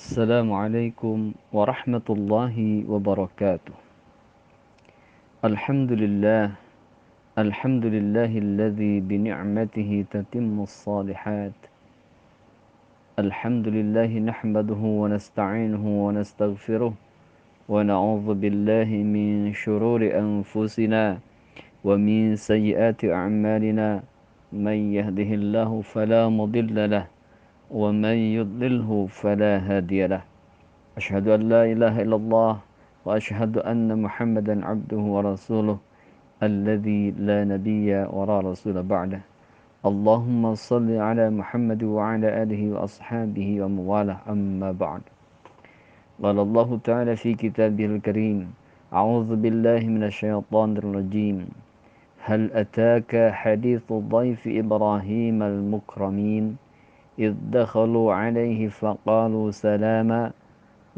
السلام عليكم ورحمة الله وبركاته. الحمد لله الحمد لله الذي بنعمته تتم الصالحات. الحمد لله نحمده ونستعينه ونستغفره ونعوذ بالله من شرور أنفسنا ومن سيئات أعمالنا. من يهده الله فلا مضل له ومن يضلله فلا هادي له. أشهد أن لا إله إلا الله وأشهد أن محمدا عبده ورسوله الذي لا نبي ولا رسول بعده. اللهم صل على محمد وعلى آله وأصحابه ومواله أما بعد. قال الله تعالى في كتابه الكريم: أعوذ بالله من الشيطان الرجيم. هل أتاك حديث ضيف إبراهيم المكرمين إذ دخلوا عليه فقالوا سلاما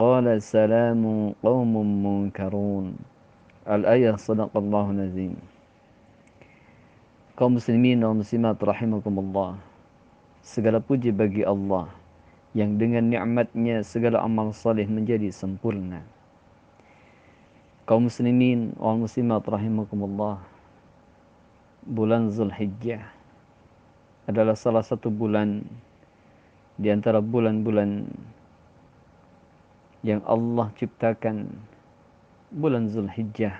قال سلام قوم منكرون. Al-ayah, sadaqallahu nazim. Kaum muslimin dan muslimat rahimakumullah, segala puji bagi Allah yang dengan nikmatnya segala amal saleh menjadi sempurna. Kaum muslimin wal muslimat rahimakumullah, bulan Zulhijjah adalah salah satu bulan di antara bulan-bulan yang Allah ciptakan. Bulan Zulhijjah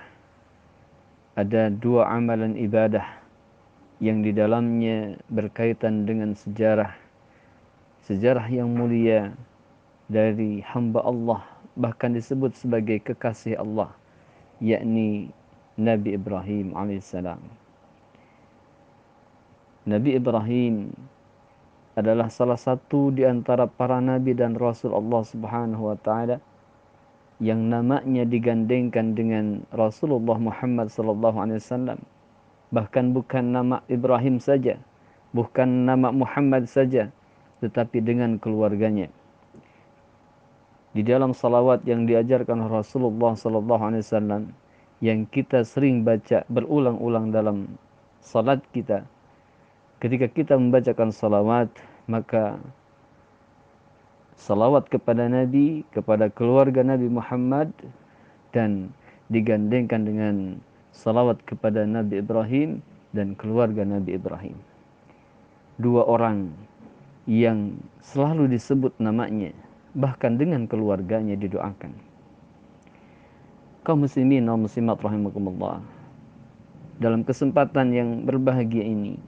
ada dua amalan ibadah yang di dalamnya berkaitan dengan sejarah yang mulia dari hamba Allah, bahkan disebut sebagai kekasih Allah, yakni Nabi Ibrahim alaihissalam. Nabi Ibrahim adalah salah satu di antara para nabi dan rasul Allah Subhanahu wa taala yang namanya digandengkan dengan Rasulullah Muhammad sallallahu alaihi wasallam. Bahkan bukan nama Ibrahim saja, bukan nama Muhammad saja, tetapi dengan keluarganya. Di dalam salawat yang diajarkan Rasulullah sallallahu alaihi wasallam yang kita sering baca berulang-ulang dalam salat kita, ketika kita membacakan salawat, maka salawat kepada Nabi, kepada keluarga Nabi Muhammad, dan digandengkan dengan salawat kepada Nabi Ibrahim dan keluarga Nabi Ibrahim. Dua orang yang selalu disebut namanya, bahkan dengan keluarganya didoakan. Kaum muslimin dan muslimat rahimakumullah, dalam kesempatan yang berbahagia ini,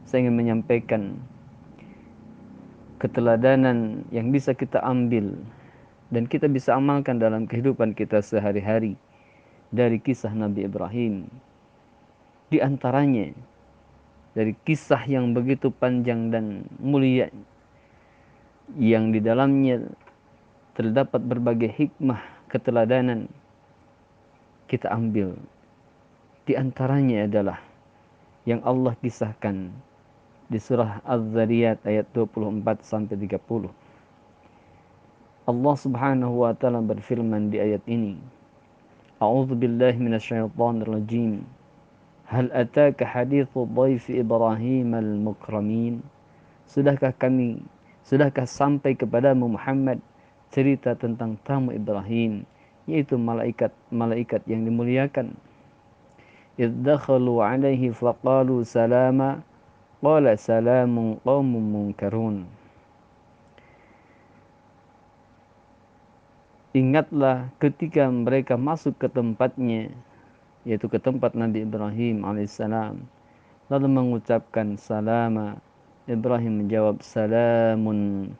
saya ingin menyampaikan keteladanan yang bisa kita ambil dan kita bisa amalkan dalam kehidupan kita sehari-hari dari kisah Nabi Ibrahim. Di antaranya dari kisah yang begitu panjang dan mulia yang di dalamnya terdapat berbagai hikmah keteladanan, kita ambil. Di antaranya adalah yang Allah kisahkan di surah Az-Zariyat ayat 24-30. Allah Subhanahu wa taala berfirman di ayat ini, A'udzu billahi minasyaitonir rajim. Hal ataka hadithu dhaifi Ibrahim al-mukramin? Sudahkah sampai kepadamu Muhammad cerita tentang tamu Ibrahim, yaitu malaikat yang dimuliakan. Idh dakhalu alaihi faqalu salama qala salamun qaumun munkarun. Ingatlah ketika mereka masuk ke tempatnya, yaitu ke tempat Nabi Ibrahim alaihissalam, lalu mengucapkan salama. Ibrahim menjawab, salamun,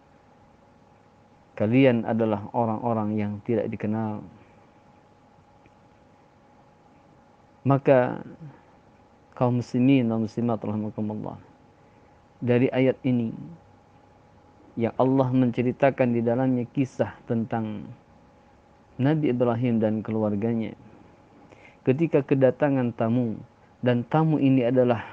kalian adalah orang-orang yang tidak dikenal. Maka kaum muslimin dan muslimat rahimakumullah, dari ayat ini yang Allah menceritakan di dalamnya kisah tentang Nabi Ibrahim dan keluarganya ketika kedatangan tamu, dan tamu ini adalah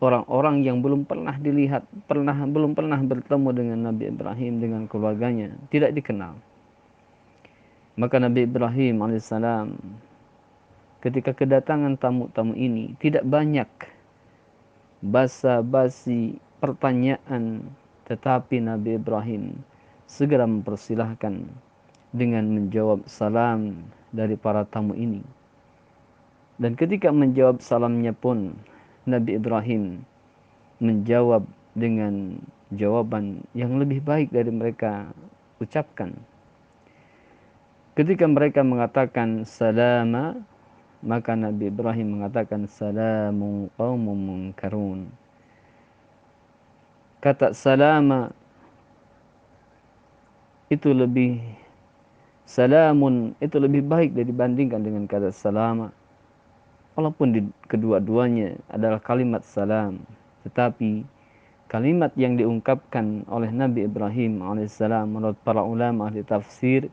orang-orang yang belum pernah dilihat, belum pernah bertemu dengan Nabi Ibrahim dengan keluarganya, tidak dikenal. Maka Nabi Ibrahim alaihissalam ketika kedatangan tamu-tamu ini tidak banyak basa-basi pertanyaan, tetapi Nabi Ibrahim segera mempersilahkan dengan menjawab salam dari para tamu ini. Dan ketika menjawab salamnya pun, Nabi Ibrahim menjawab dengan jawaban yang lebih baik dari mereka ucapkan. Ketika mereka mengatakan salama, maka Nabi Ibrahim mengatakan salamun qaumun munkarun. Kata salama itu lebih salamun itu lebih baik dibandingkan dengan kata salama. Walaupun kedua-duanya adalah kalimat salam, tetapi kalimat yang diungkapkan oleh Nabi Ibrahim alaihissalam menurut para ulama ahli tafsir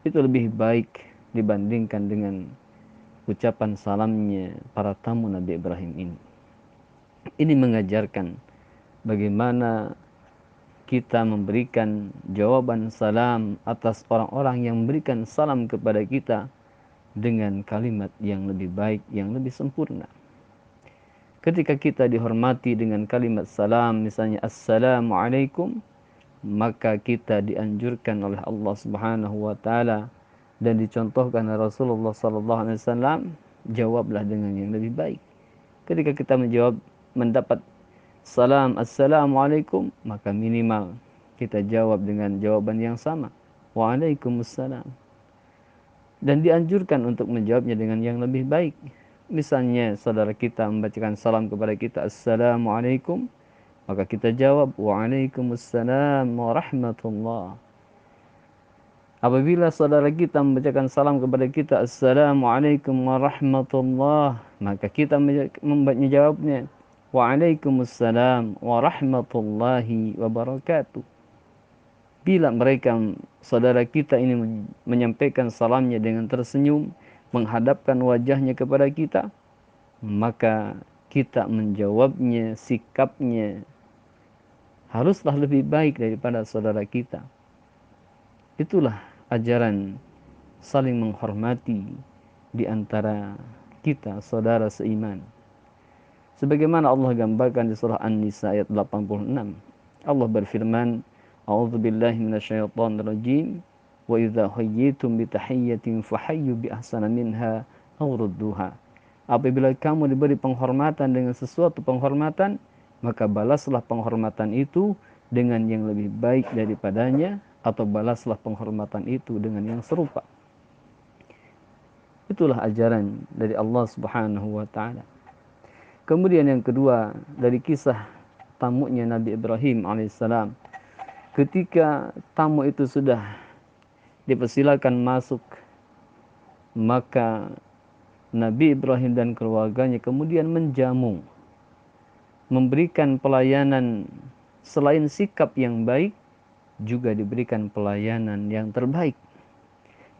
itu lebih baik dibandingkan dengan ucapan salamnya para tamu Nabi Ibrahim ini. Ini mengajarkan bagaimana kita memberikan jawaban salam atas orang-orang yang memberikan salam kepada kita dengan kalimat yang lebih baik, yang lebih sempurna. Ketika kita dihormati dengan kalimat salam, misalnya Assalamualaikum, maka kita dianjurkan oleh Allah Subhanahu wa taala dan dicontohkan oleh Rasulullah sallallahu alaihi wasallam, jawablah dengan yang lebih baik. Ketika kita mendapat salam Assalamualaikum, maka minimal kita jawab dengan jawaban yang sama, Waalaikumsalam. Dan dianjurkan untuk menjawabnya dengan yang lebih baik. Misalnya saudara kita membacakan salam kepada kita Assalamualaikum, maka kita jawab Waalaikumsalam warahmatullah. Apabila saudara kita membacakan salam kepada kita Assalamualaikum warahmatullah, maka kita menjawabnya Waalaikumsalam warahmatullahi wabarakatuh. Bila mereka saudara kita ini menyampaikan salamnya dengan tersenyum, menghadapkan wajahnya kepada kita, maka kita menjawabnya, sikapnya haruslah lebih baik daripada saudara kita. Itulah ajaran saling menghormati di antara kita, saudara seiman. Sebagaimana Allah gambarkan di surah An-Nisa ayat 86. Allah berfirman, A'udzu billahi minasyaitonir rajim. Wa idza hayyitum bi tahiyyatin fahayyu bi ahsana minha aw rudduha. Apabila kamu diberi penghormatan dengan sesuatu penghormatan, maka balaslah penghormatan itu dengan yang lebih baik daripadanya, atau balaslah penghormatan itu dengan yang serupa. Itulah ajaran dari Allah Subhanahu wa taala. Kemudian yang kedua, dari kisah tamunya Nabi Ibrahim alaihissalam. Ketika tamu itu sudah dipersilakan masuk, maka Nabi Ibrahim dan keluarganya kemudian menjamu, memberikan pelayanan. Selain sikap yang baik, juga diberikan pelayanan yang terbaik.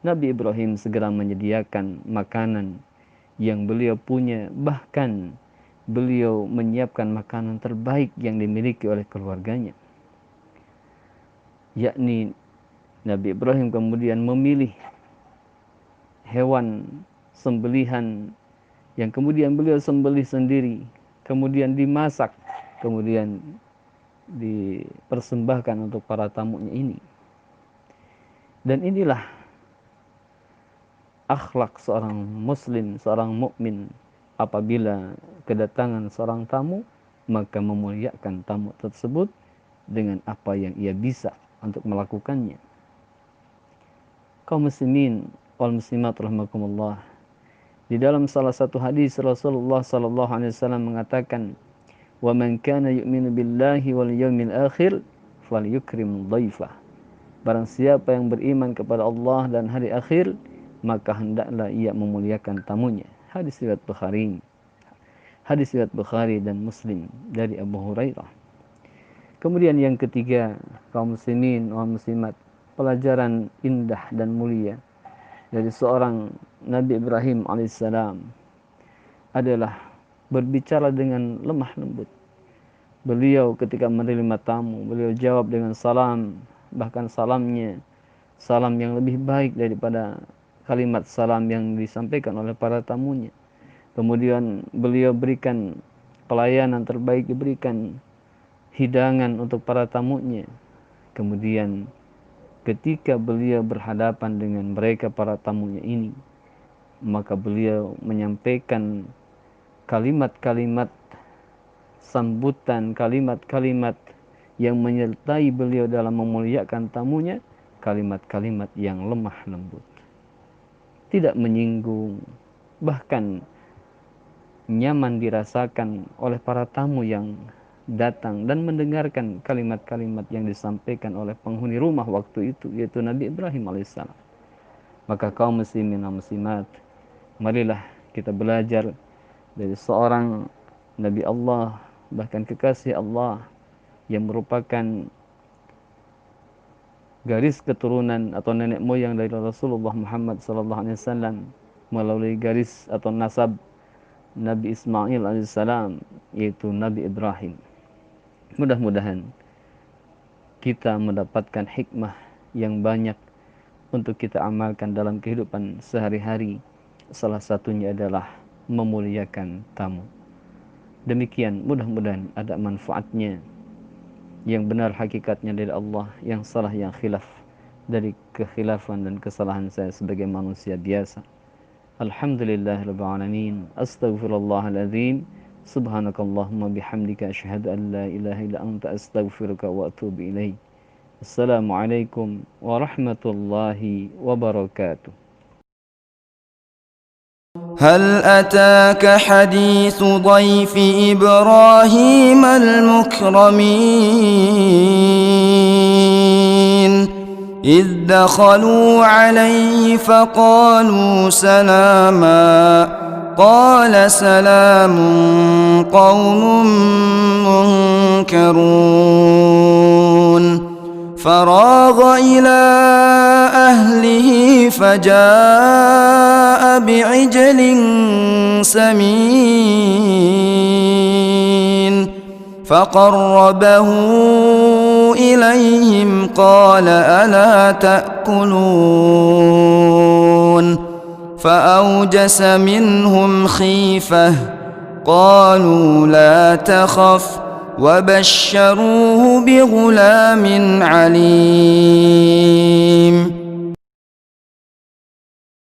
Nabi Ibrahim segera menyediakan makanan yang beliau punya, bahkan beliau menyiapkan makanan terbaik yang dimiliki oleh keluarganya. Yakni Nabi Ibrahim kemudian memilih hewan sembelihan yang kemudian beliau sembelih sendiri, kemudian dimasak, kemudian dipersembahkan untuk para tamunya ini. Dan inilah akhlak seorang muslim, seorang mukmin. Apabila kedatangan seorang tamu, maka memuliakan tamu tersebut dengan apa yang ia bisa untuk melakukannya. Kaum muslimin wal muslimat rahimakumullah. Di dalam salah satu hadis Rasulullah sallallahu alaihi wasallam mengatakan, "Wa man kana yu'minu billahi wal yawmil akhir falyukrim dhaifah." Barang siapa yang beriman kepada Allah dan hari akhir, maka hendaklah ia memuliakan tamunya. Hadis riwayat Bukhari. Hadis riwayat Bukhari dan Muslim dari Abu Hurairah. Kemudian yang ketiga, kaum muslimin wal muslimat, pelajaran indah dan mulia dari seorang Nabi Ibrahim alaihissalam adalah berbicara dengan lemah lembut. Beliau ketika menerima tamu, beliau jawab dengan salam, bahkan salamnya salam yang lebih baik daripada kalimat salam yang disampaikan oleh para tamunya. Kemudian beliau berikan pelayanan terbaik, diberikan hidangan untuk para tamunya. Kemudian ketika beliau berhadapan dengan mereka para tamunya ini, maka beliau menyampaikan kalimat-kalimat sambutan, kalimat-kalimat yang menyertai beliau dalam memuliakan tamunya, kalimat-kalimat yang lemah lembut, tidak menyinggung, bahkan nyaman dirasakan oleh para tamu yang datang dan mendengarkan kalimat-kalimat yang disampaikan oleh penghuni rumah waktu itu, yaitu Nabi Ibrahim alaihissalam. Maka kaum muslimin dan muslimat, marilah kita belajar dari seorang Nabi Allah, bahkan kekasih Allah, yang merupakan garis keturunan atau nenek moyang dari Rasulullah Muhammad SAW, melalui garis atau nasab Nabi Ismail alaihissalam, yaitu Nabi Ibrahim. Mudah-mudahan kita mendapatkan hikmah yang banyak untuk kita amalkan dalam kehidupan sehari-hari. Salah satunya adalah memuliakan tamu. Demikian, mudah-mudahan ada manfaatnya. Yang benar hakikatnya dari Allah, yang salah yang khilaf dari kekhilafan dan kesalahan saya sebagai manusia biasa. Alhamdulillahirabbil alamin. Astaghfirullahaladzim. Subhanakallahumma bihamdika asyhadu an la ilaha illa anta astaghfiruka wa atubu ilaik. Assalamualaikum warahmatullahi wabarakatuh. هل أتاك حديث ضيف إبراهيم المكرمين إذ دخلوا عليه فقالوا سلاما قال سلام قوم منكرون فراغ إلى أهله فجاء بعجل سمين فقربه إليهم قال ألا تأكلون فأوجس منهم خيفة قالوا لا تخف وبشروه بغلام عليم